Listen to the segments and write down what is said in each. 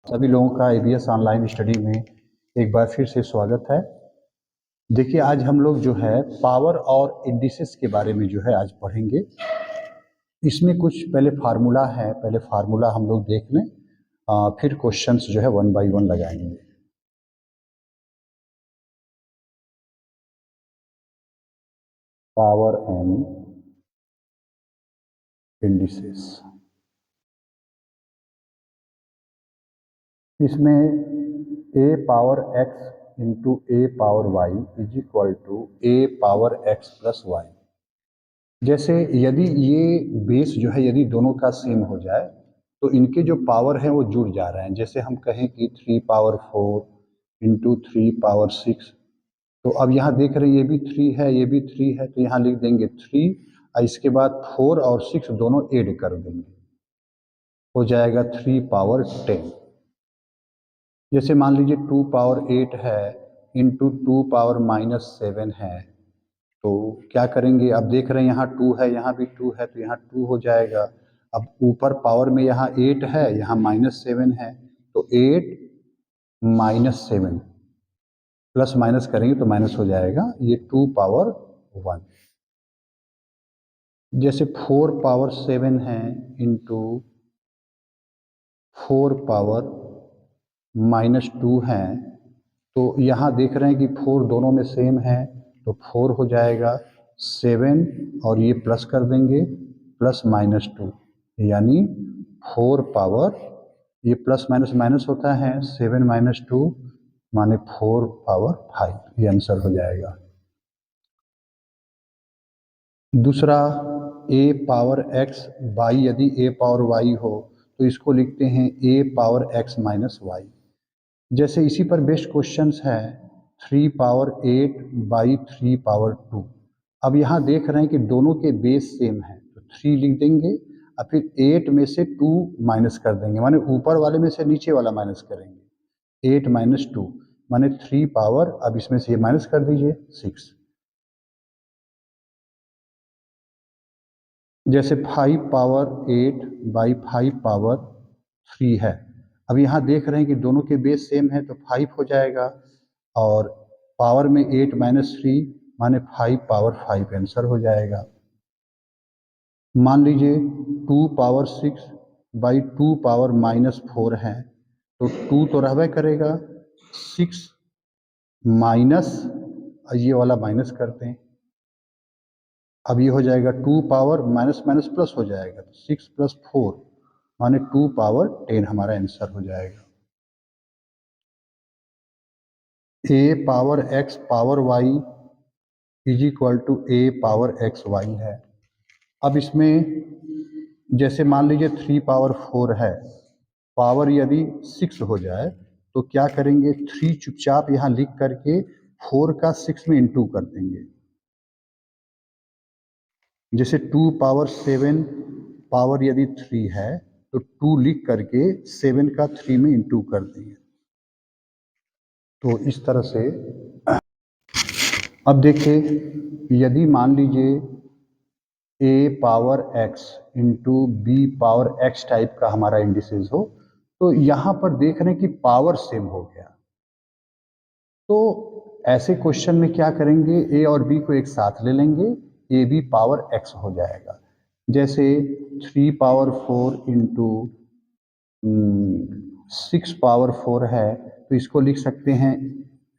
सभी लोगों का ईवीएस ऑनलाइन स्टडी में एक बार फिर से स्वागत है। देखिए, आज हम लोग जो है पावर और इंडिसेस के बारे में जो है आज पढ़ेंगे। इसमें कुछ पहले फार्मूला है, पहले फार्मूला हम लोग देख लें, फिर क्वेश्चंस जो है वन बाय वन लगाएंगे। पावर एंड इंडिसेस, इसमें a power x into A power y is equal to a power x plus y. जैसे यदि ये बेस जो है यदि दोनों का सेम हो जाए तो इनके जो पावर हैं वो जुड़ जा रहे हैं। जैसे हम कहें कि 3 पावर 4 इंटू 3 पावर 6, तो अब यहाँ देख रहे हैं ये भी 3 है, ये भी 3 है, तो यहाँ लिख देंगे 3 और इसके बाद 4 और 6 दोनों ऐड कर देंगे, हो जाएगा 3 पावर 10। जैसे मान लीजिए 2 पावर 8 है इंटू 2 पावर-7 है, तो क्या करेंगे, अब देख रहे हैं यहाँ 2 है, यहाँ भी 2 है, तो यहाँ 2 हो जाएगा। अब ऊपर पावर में यहाँ 8 है, यहाँ -7 है, तो 8 - 7 प्लस माइनस करेंगे तो माइनस हो जाएगा, ये 2 पावर 1। जैसे 4 पावर 7 है इंटू 4 पावर-2 है, तो यहाँ देख रहे हैं कि 4 दोनों में सेम है, तो 4 हो जाएगा 7 और ये प्लस कर देंगे +-2, यानी 4 पावर, ये प्लस माइनस माइनस होता है, 7 - 2 माने 4 पावर 5, ये आंसर हो जाएगा। दूसरा a पावर x बाई, यदि a पावर y हो तो इसको लिखते हैं a power x minus y. जैसे इसी पर बेस्ड क्वेश्चंस है 3 पावर 8 बाई 3 पावर 2। अब यहाँ देख रहे हैं कि दोनों के बेस सेम है, तो 3 लिख देंगे और फिर 8 में से 2 माइनस कर देंगे, माने ऊपर वाले में से नीचे वाला माइनस करेंगे। 8 - 2 माने 3 पावर, अब इसमें से ये माइनस कर दीजिए 6। जैसे 5 पावर 8 बाई 5 पावर 3 है। अब यहाँ देख रहे हैं कि दोनों के बेस सेम है, तो 5 हो जाएगा और पावर में 8 - 3 माने 5 पावर 5 आंसर हो जाएगा। मान लीजिए 2 पावर 6 बाई 2 पावर-4 है, तो 2 तो रहबे करेगा, 6 माइनस, ये वाला माइनस करते हैं, अब ये हो जाएगा 2 पावर माइनस माइनस प्लस हो जाएगा, 6 + 4 माने 2 पावर 10 हमारा आंसर हो जाएगा। a power x power y is equal to a power x y है। अब इसमें जैसे मान लीजिए 3 पावर 4 है, पावर यदि 6 हो जाए तो क्या करेंगे, 3 चुपचाप यहाँ लिख करके 4 का 6 में इंटू कर देंगे। जैसे 2 पावर 7 पावर यदि 3 है तो 2 लिख करके 7 का 3 में इंटू कर देंगे। तो इस तरह से अब देखिए, यदि मान लीजिए a power x into B power x type का हमारा इंडिसेस हो, तो यहाँ पर देख रहे हैं कि पावर सेम हो गया, तो ऐसे क्वेश्चन में क्या करेंगे, a और b को एक साथ ले लेंगे, a b पावर x हो जाएगा। जैसे 3 पावर 4 इंटू 6 पावर 4 है, तो इसको लिख सकते हैं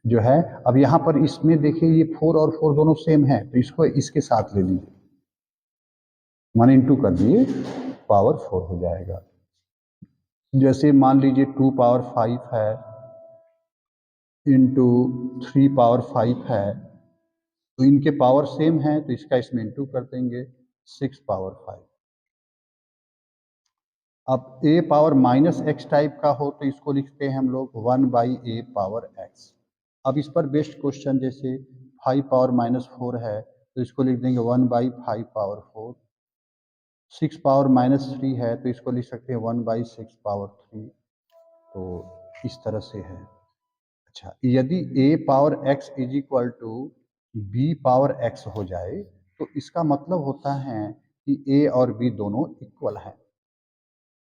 जो है, अब यहाँ पर इसमें देखिए ये 4 और 4 दोनों सेम है, तो इसको इसके साथ ले लीजिए, माने इंटू कर दिए, पावर 4 हो जाएगा। जैसे मान लीजिए 2 पावर 5 है इंटू 3 पावर 5 है, तो इनके पावर सेम है, तो इसका इसमें इंटू कर देंगे, 6 पावर 5। अब a पावर -x टाइप का हो तो इसको लिखते हैं हम लोग 1/a पावर x। अब इस पर बेस्ड क्वेश्चन जैसे 5 पावर -4 है, तो इसको लिख देंगे 1/5 पावर 4। 6 पावर -3 है, तो इसको लिख सकते हैं 1/6 पावर 3। तो इस तरह से है। अच्छा, यदि a power x is equal to b power x हो जाए तो इसका मतलब होता है कि a और b दोनों इक्वल हैं।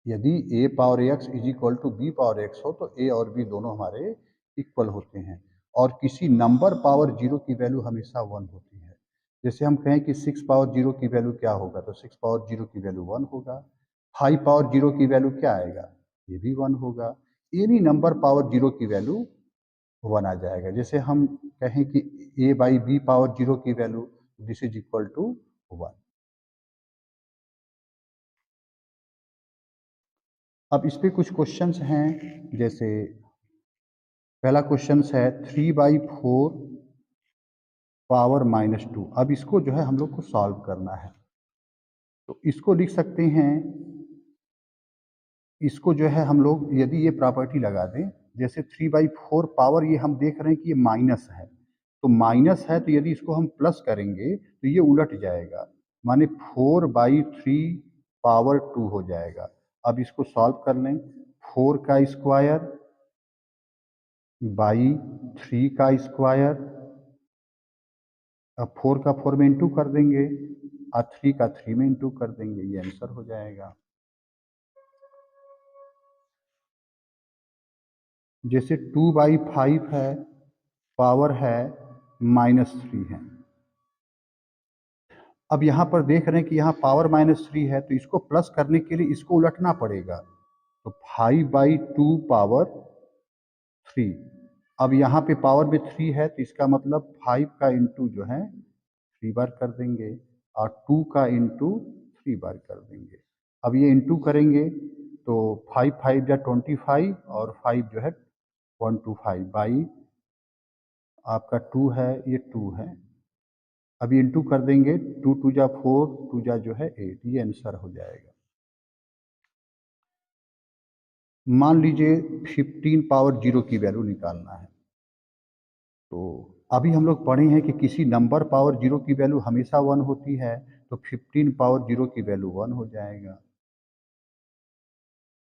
यदि a power x is equal to b power x हो तो a और b दोनों हमारे इक्वल होते हैं और किसी नंबर पावर जीरो की वैल्यू हमेशा वन होती है। जैसे हम कहें कि 6 पावर जीरो की वैल्यू क्या होगा, तो 6 पावर जीरो की वैल्यू वन होगा। 5 पावर जीरो की वैल्यू क्या आएगा, ये भी वन होगा। एनी नंबर पावर जीरो की वैल्यू वन आ जाएगा। जैसे हम कहें कि a by B power zero की value this is equal to one. अब इस पे कुछ क्वेश्चंस हैं, जैसे पहला क्वेश्चन है 3/4 पावर -2। अब इसको जो है हम लोग को सॉल्व करना है, तो इसको लिख सकते हैं, इसको जो है हम लोग यदि ये प्रॉपर्टी लगा दें, जैसे 3/4 पावर, ये हम देख रहे हैं कि ये माइनस है, तो माइनस है तो यदि इसको हम प्लस करेंगे तो ये उलट जाएगा, माने 4/3 पावर 2 हो जाएगा। अब इसको सॉल्व कर लें, 4 का स्क्वायर बाई 3 का स्क्वायर, अब 4 का 4 में इंटू कर देंगे और 3 का 3 में इंटू कर देंगे, ये आंसर हो जाएगा। जैसे 2/5 है, पावर है -3 है। अब यहाँ पर देख रहे हैं कि यहाँ पावर -3 है, तो इसको प्लस करने के लिए इसको उलटना पड़ेगा, तो 5/2 पावर 3। अब यहाँ पे पावर में 3 है, तो इसका मतलब 5 का इंटू जो है 3 बार कर देंगे और 2 का इंटू 3 बार कर देंगे। अब ये इंटू करेंगे तो 5 5 या 25 और 5 जो है 125 बाई आपका 2 है, ये 2 है। अब ये इंटू कर देंगे, 2 2 जा 4, 2 जा जो है 8, ये आंसर हो जाएगा। मान लीजिए 15 पावर जीरो की वैल्यू निकालना है, तो अभी हम लोग पढ़े हैं कि किसी नंबर पावर जीरो की वैल्यू हमेशा वन होती है, तो 15 पावर जीरो की वैल्यू वन हो जाएगा।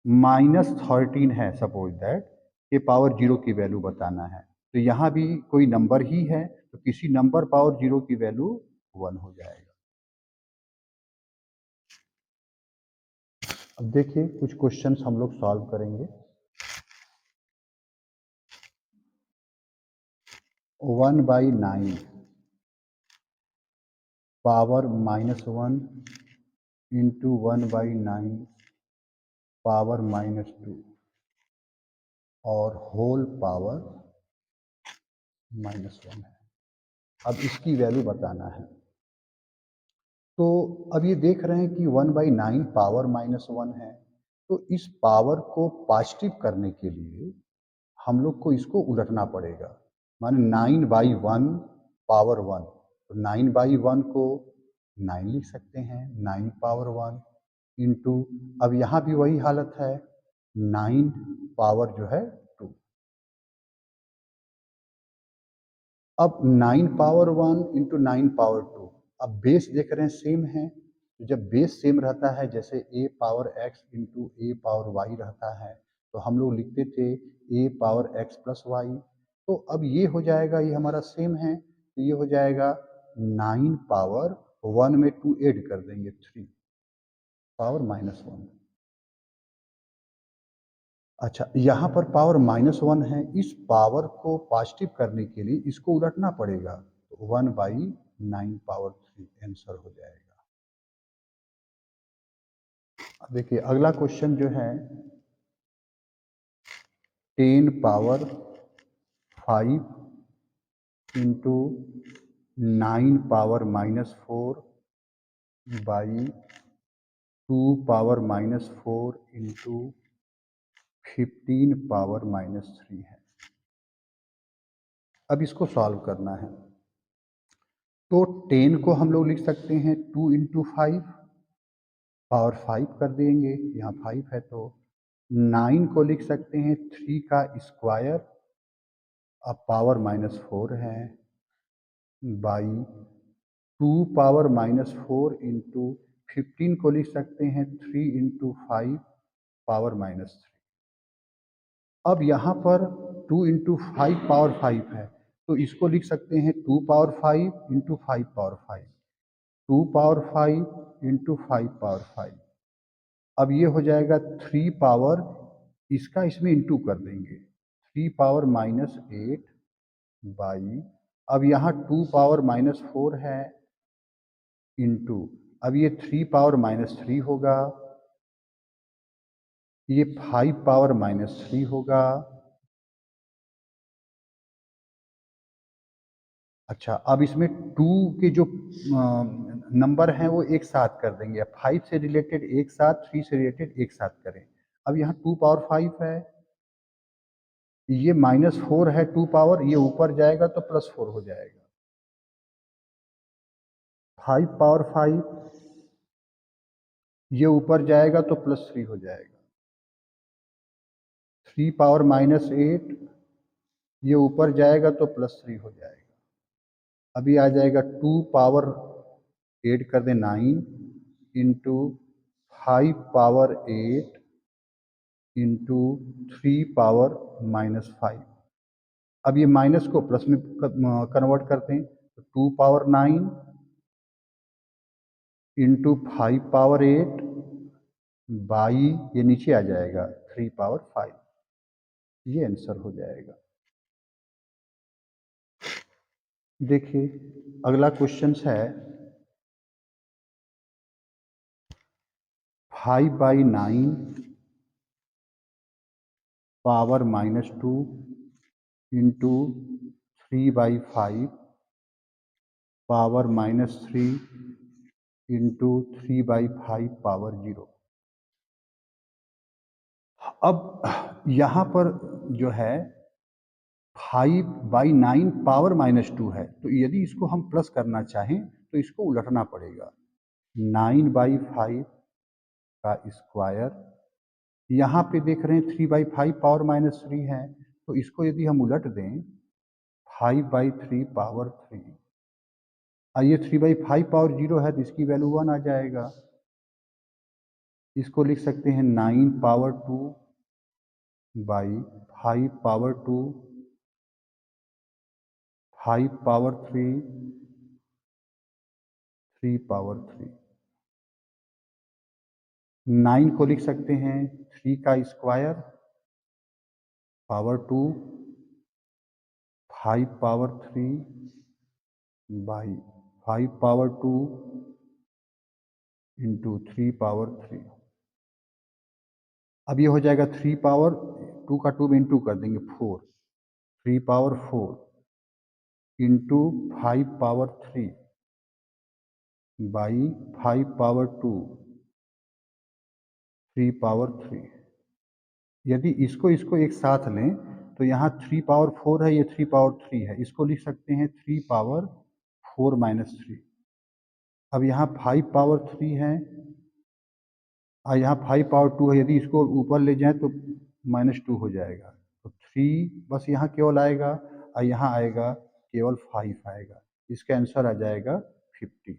-13 है सपोज दैट, ये पावर जीरो की वैल्यू बताना है, तो यहाँ भी कोई नंबर ही है, तो किसी नंबर पावर जीरो की वैल्यू वन हो जाएगा। अब देखिए कुछ क्वेश्चंस हम लोग सॉल्व करेंगे। 1/9 पावर -1 इंटू 1/9 पावर -2 और होल पावर -1 है। अब इसकी वैल्यू बताना है, तो अब ये देख रहे हैं कि 1/9 पावर -1 है, तो इस पावर को पॉजिटिव करने के लिए हम लोग को इसको उलटना पड़ेगा, माने 9/1 पावर 1, तो 9/1 को 9 लिख सकते हैं, 9 पावर 1 इंटू, अब यहाँ भी वही हालत है, 9 पावर जो है 2। अब 9 पावर 1 इंटू 9 पावर 2, अब बेस देख रहे हैं सेम है, तो जब बेस सेम रहता है, जैसे a power x into A power y रहता है, तो हम लोग लिखते थे a power x plus y, तो अब ये हो जाएगा, ये हमारा सेम है, तो ये हो जाएगा 9 पावर 1 में 2 ऐड कर देंगे 3 पावर -1। अच्छा, यहाँ पर पावर -1 है, इस पावर को पॉजिटिव करने के लिए इसको उलटना पड़ेगा, तो 1/9 पावर 3 आंसर हो जाएगा। अब देखिए अगला क्वेश्चन जो है 10 power 5 into 9 power -4 by 2 power -4 into 15 power -3 है। अब इसको सॉल्व करना है, तो 10 को हम लोग लिख सकते हैं 2 इंटू 5 पावर 5 कर देंगे, यहाँ 5 है, तो 9 को लिख सकते हैं 3 का स्क्वायर, अब पावर -4 है, बाई 2 पावर -4 इंटू 15 को लिख सकते हैं 3 इंटू 5 पावर -3। अब यहाँ पर 2 इंटू 5 पावर 5 है, तो इसको लिख सकते हैं 2 power 5 into 5 power 5, 2 power 5 into 5 power 5, अब ये हो जाएगा 3 पावर, इसका इसमें इंटू कर देंगे, 3 पावर -8 बाई, अब यहाँ 2 पावर -4 है इंटू, अब ये 3 पावर -3 होगा, ये 5 पावर -3 होगा। अच्छा, अब इसमें 2 के जो नंबर हैं वो एक साथ कर देंगे, 5 से रिलेटेड एक साथ, 3 से रिलेटेड एक साथ करें। अब यहाँ 2 पावर 5 है, ये -4 है 2 पावर, ये ऊपर जाएगा तो +4 हो जाएगा। 5 पावर 5, ये ऊपर जाएगा तो +3 हो जाएगा। 3 पावर -8, ये ऊपर जाएगा तो +3 हो जाएगा। अभी आ जाएगा 2 पावर, ऐड कर दें 9 इंटू 5 पावर 8 इंटू 3 पावर -5। अब ये माइनस को प्लस में कन्वर्ट करते हैं, तो 2 पावर 9 इंटू 5 पावर 8 बाई, ये नीचे आ जाएगा 3 पावर 5, ये आंसर हो जाएगा। देखिए अगला क्वेश्चन है 5/9 power -2 into 3/5 power -3 into 3/5 power 0। अब यहाँ पर जो है 5/9 पावर -2 है, तो यदि इसको हम प्लस करना चाहें तो इसको उलटना पड़ेगा, 9/5 का स्क्वायर, यहाँ पे देख रहे हैं 3/5 पावर -3 है, तो इसको यदि हम उलट दें 5/3 पावर 3, ये 3/5 पावर 0 है तो इसकी वैल्यू 1 आ जाएगा। इसको लिख सकते हैं 9 power 2 by 5 power 2, 5 power 3, 3 power 3। 9 को लिख सकते हैं 3 का square power 2, 5 power 3 by 5 power 2 into 3 power 3। अब ये हो जाएगा 3 पावर 2 का 2 में इंटू कर देंगे 4, 3 power 4 into 5 power 3 by 5 power 2, 3 power 3। यदि इसको इसको एक साथ लें तो यहाँ 3 पावर 4 है, ये 3 पावर 3 है, इसको लिख सकते हैं 3 पावर 4 -3। अब यहाँ 5 पावर 3 है और यहाँ 5 पावर 2 है, यदि इसको ऊपर ले जाएं तो -2 हो जाएगा, तो 3 बस यहाँ केवल आएगा और यहाँ आएगा केवल 5 आएगा, इसका आंसर आ जाएगा 50।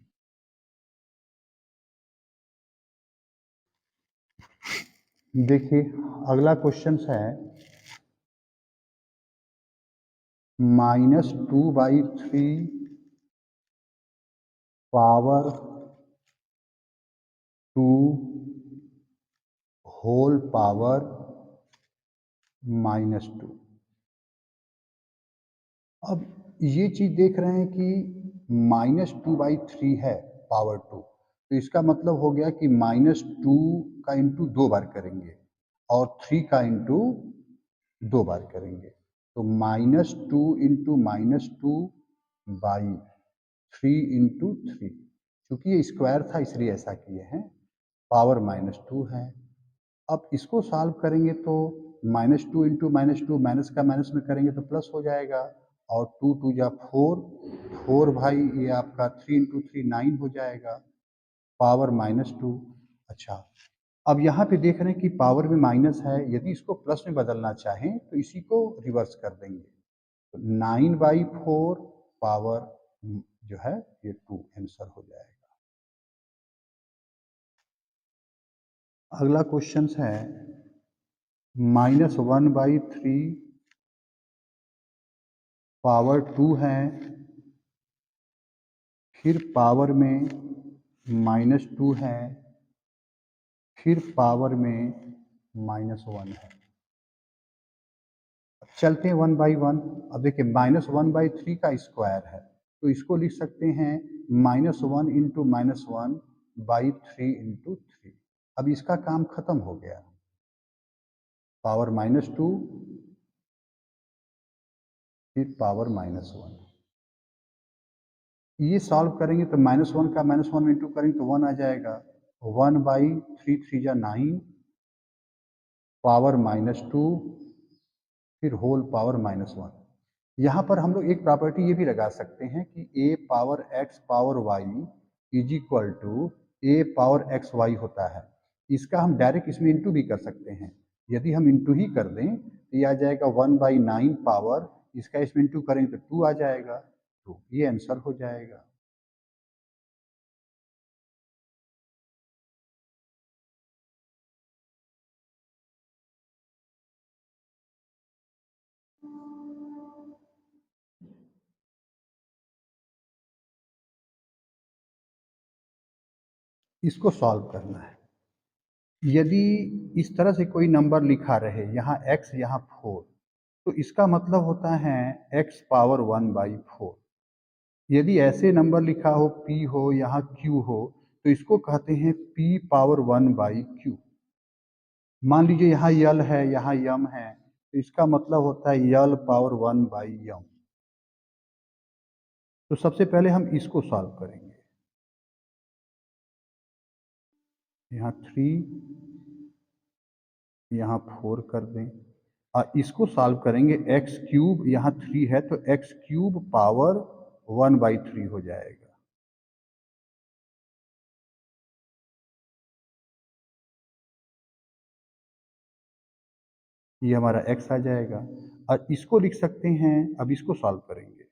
देखिए अगला क्वेश्चन है -2/3 पावर 2 होल पावर -2। अब ये चीज देख रहे हैं कि -2/3 है पावर 2, तो इसका मतलब हो गया कि -2 का इंटू 2 बार करेंगे और 3 का इंटू 2 बार करेंगे, तो -2 इंटू -2 बाई 3 इंटू 3, क्योंकि ये स्क्वायर था इसलिए ऐसा किए हैं, पावर -2 है। अब इसको सॉल्व करेंगे तो -2 इंटू -2, माइनस का माइनस में करेंगे तो प्लस हो जाएगा, और 2 2 जा 4, 4 भाई ये आपका 3 इंटू 3 9 हो जाएगा, पावर -2। अच्छा, अब यहाँ पे देख रहे हैं कि पावर में माइनस है, यदि इसको प्लस में बदलना चाहें तो इसी को रिवर्स कर देंगे, तो 9/4 पावर जो है ये 2 आंसर हो जाएगा। अगला क्वेश्चन है -1/3 पावर 2 है, फिर पावर में -2 है, फिर पावर में -1 है। चलते हैं 1/1। अब देखिए -1/3 का स्क्वायर है, तो इसको लिख सकते हैं -1 इंटू -1/3 अब इसका काम खत्म हो गया। पावर -2 फिर पावर -1। ये सॉल्व करेंगे तो -1 का -1 इंटू करेंगे तो 1 आ जाएगा। 1/3 3 जा 9 पावर -2 फिर होल पावर -1। यहाँ पर हम लोग एक प्रॉपर्टी ये भी लगा सकते हैं कि a power x power y is equal to a power x y होता है। इसका हम डायरेक्ट इसमें इंटू भी कर सकते हैं। यदि हम इंटू ही कर दें तो ये आ जाएगा 1/9 पावर, इसका इसमें इंटू करेंगे तो 2 आ जाएगा, तो ये आंसर हो जाएगा। इसको सॉल्व करना है। यदि इस तरह से कोई नंबर लिखा रहे, यहाँ x यहाँ 4, तो इसका मतलब होता है x पावर 1/4। यदि ऐसे नंबर लिखा हो p हो यहाँ q हो, तो इसको कहते हैं p पावर 1/q। मान लीजिए यहाँ यल है यहाँ यम है, तो इसका मतलब होता है यल पावर 1/यम। तो सबसे पहले हम इसको सॉल्व करेंगे। यहाँ 3 यहाँ 4 कर दें और इसको सॉल्व करेंगे। एक्स क्यूब यहाँ 3 है तो एक्स क्यूब पावर 1/3 हो जाएगा। ये हमारा x आ जाएगा और इसको लिख सकते हैं। अब इसको सॉल्व करेंगे,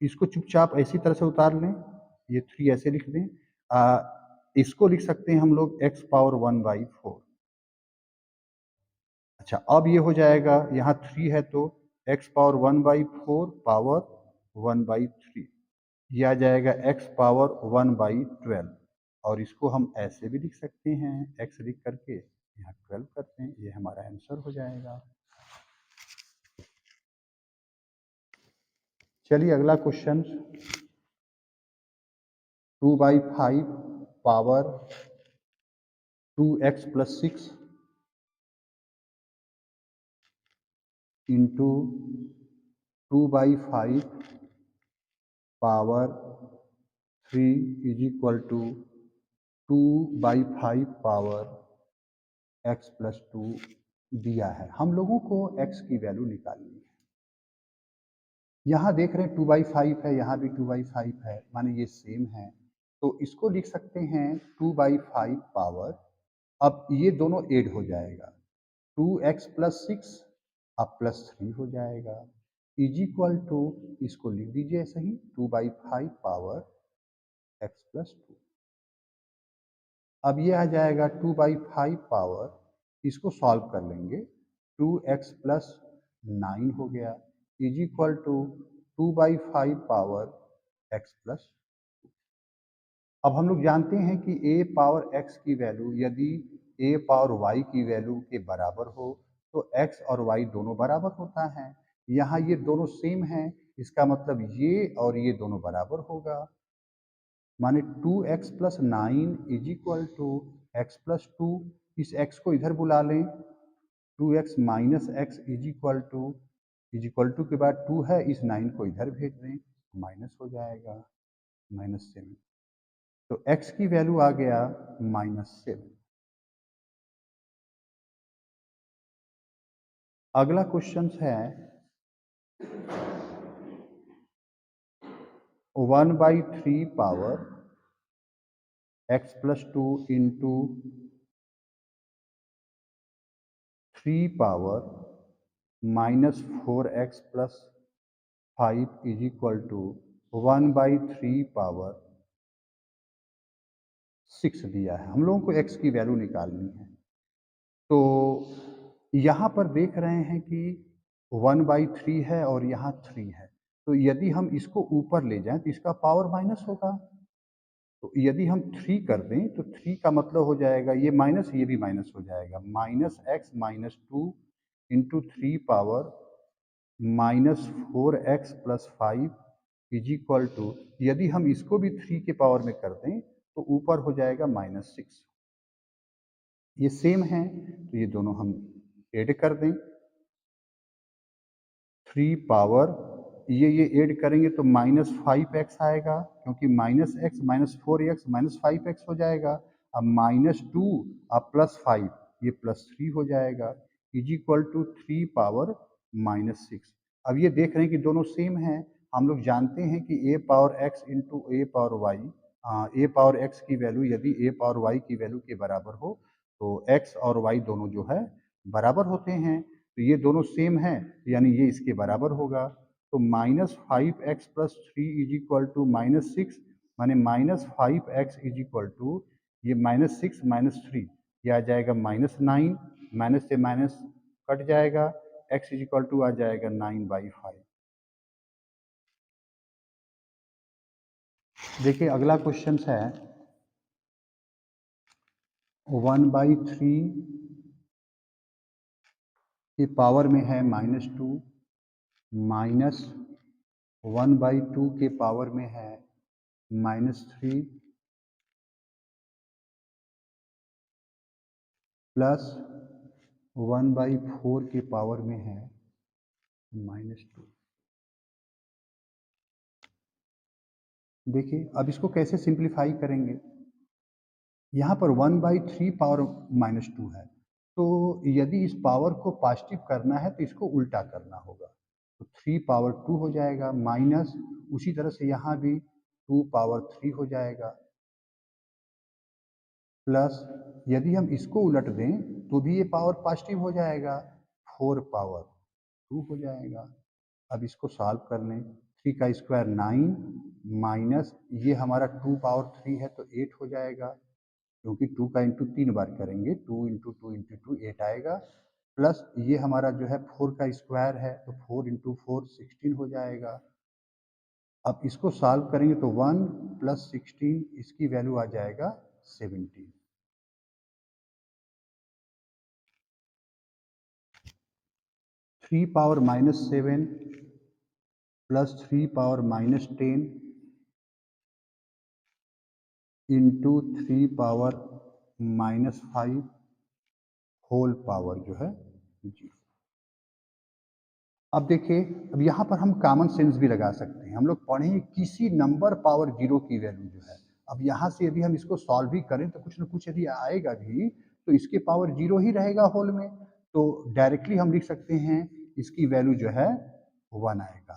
इसको चुपचाप ऐसी तरह से उतार लें, ये 3 ऐसे लिख दें। इसको लिख सकते हैं हम लोग x पावर 1/4। अच्छा, अब ये हो जाएगा, यहाँ 3 है तो x पावर 1/4 पावर 1/3, ये आ जाएगा x पावर 1/12। और इसको हम ऐसे भी लिख सकते हैं, x लिख करके यहाँ 12 करते हैं, ये हमारा आंसर हो जाएगा। चलिए अगला question, 2/5 power 2x + 6 into 2/5 power 3 is equal to 2/5 power x + 2 दिया है। हम लोगों को x की वैल्यू निकालनी है। यहाँ देख रहे हैं 2/5 है, यहाँ भी 2/5 है, माने ये सेम है, तो इसको लिख सकते हैं 2/5 पावर, अब ये दोनों ऐड हो जाएगा, 2x + 6 अब +3 हो जाएगा, इज इक्वल टू, इसको लिख दीजिए सही, 2/5 पावर x + 2। अब ये आ जाएगा 2/5 पावर, इसको सॉल्व कर लेंगे, 2x + 9 हो गया, is equal to 2/5 power x + 2। अब हम लोग जानते हैं कि a पावर x की वैल्यू यदि a पावर y की वैल्यू के बराबर हो तो x और y दोनों बराबर होता है। यहाँ ये दोनों सेम हैं, इसका मतलब ये और ये दोनों बराबर होगा, माने 2x + 9 is equal to x + 2। इस x को इधर बुला लें, 2x - x is equal to के बाद 2 है, इस 9 को इधर भेज दें, माइनस हो जाएगा, -7। तो x की वैल्यू आ गया -7। अगला क्वेश्चन है 1/3 power x + 2 into 3 power -4x + 5 is equal to 1/3 power 6 दिया है। हम लोगों को x की वैल्यू निकालनी है। तो यहाँ पर देख रहे हैं कि 1/3 है और यहाँ 3 है, तो यदि हम इसको ऊपर ले जाएं तो इसका पावर माइनस होगा, तो यदि हम 3 कर दें तो 3 का मतलब हो जाएगा ये माइनस, ये भी माइनस हो जाएगा, minus x minus two into three power minus four x plus five is equal to, यदि हम इसको भी 3 के पावर में कर दें तो ऊपर हो जाएगा माइनस सिक्स। ये सेम है तो ये दोनों हम ऐड कर दें, 3 पावर ये ऐड करेंगे तो माइनस फाइव एक्स आएगा, क्योंकि minus x minus four x minus five x हो जाएगा। अब माइनस टू अब प्लस फाइव, ये प्लस थ्री हो जाएगा, is equal to 3 power minus six. अब ये देख रहे हैं कि दोनों सेम हैं। हम लोग जानते हैं कि ए power x into A power Y, A power x की वैल्यू यदि ए पावर वाई की वैल्यू के बराबर हो तो एक्स और वाई दोनों जो है बराबर होते हैं। तो ये दोनों सेम हैं, यानी ये इसके बराबर होगा। तो minus five x plus three is equal to minus six, माने minus five x is equal to ये माइनस सिक्स माइनस थ्री, ये आ जाएगा माइनस नाइन, माइनस से माइनस कट जाएगा, एक्स इज इक्वल टू आ जाएगा 9/5। देखिए अगला क्वेश्चन है 1/3 के पावर में है माइनस टू, माइनस 1/2 के पावर में है माइनस थ्री, प्लस 1/4 के पावर में है माइनस टू। देखिए अब इसको कैसे सिंप्लीफाई करेंगे। यहाँ पर 1/3 पावर माइनस टू है, तो यदि इस पावर को पॉजिटिव करना है तो इसको उल्टा करना होगा। तो 3 पावर 2 हो जाएगा, माइनस उसी तरह से यहाँ भी 2 पावर 3 हो जाएगा, प्लस यदि हम इसको उलट दें तो भी ये पावर पॉजिटिव हो जाएगा, 4 पावर 2 हो जाएगा। अब इसको सॉल्व कर लें, 3 का स्क्वायर 9 माइनस ये हमारा 2 पावर 3 है तो 8 हो जाएगा, क्योंकि 2 का इंटू 3 बार करेंगे, 2 इंटू टू इंटू टू 8 आएगा, प्लस ये हमारा जो है 4 का स्क्वायर है तो 4 इंटू फोर 16 हो जाएगा। अब इसको सॉल्व करेंगे तो 1 प्लस 16 इसकी वैल्यू आ जाएगा 17। 3 power minus seven plus 3 power minus 10 into 3 power minus 5 whole power जो है जी। अब देखिए, अब यहाँ पर हम कॉमन सेंस भी लगा सकते हैं। हम लोग पढ़ें किसी नंबर पावर जीरो की वैल्यू जो है, अब यहाँ से यदि हम इसको सॉल्व भी करें तो कुछ ना कुछ यदि आएगा भी तो इसके पावर जीरो ही रहेगा होल में, तो डायरेक्टली हम लिख सकते हैं इसकी वैल्यू जो है वन आएगा,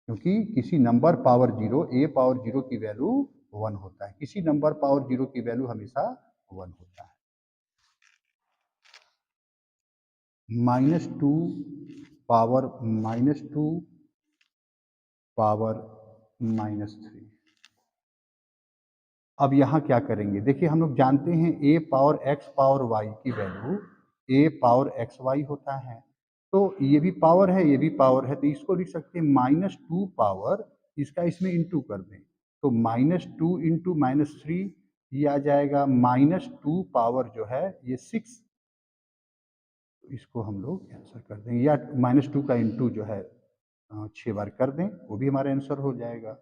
क्योंकि किसी नंबर पावर जीरो ए पावर जीरो की वैल्यू वन होता है, किसी नंबर पावर जीरो की वैल्यू हमेशा वन होता है। Minus two power minus two power minus three. अब यहाँ क्या करेंगे, देखिए हम लोग जानते हैं ए पावर एक्स पावर वाई की वैल्यू ए पावर एक्स वाई होता है, तो ये भी पावर है ये भी पावर है, तो इसको लिख सकते हैं माइनस टू पावर, इसका इसमें इंटू कर दें तो minus two into minus three, ये आ जाएगा माइनस टू पावर जो है ये सिक्स, तो इसको हम लोग आंसर कर देंगे, या माइनस टू का इंटू जो है 6 बार कर दें वो भी हमारा आंसर हो जाएगा।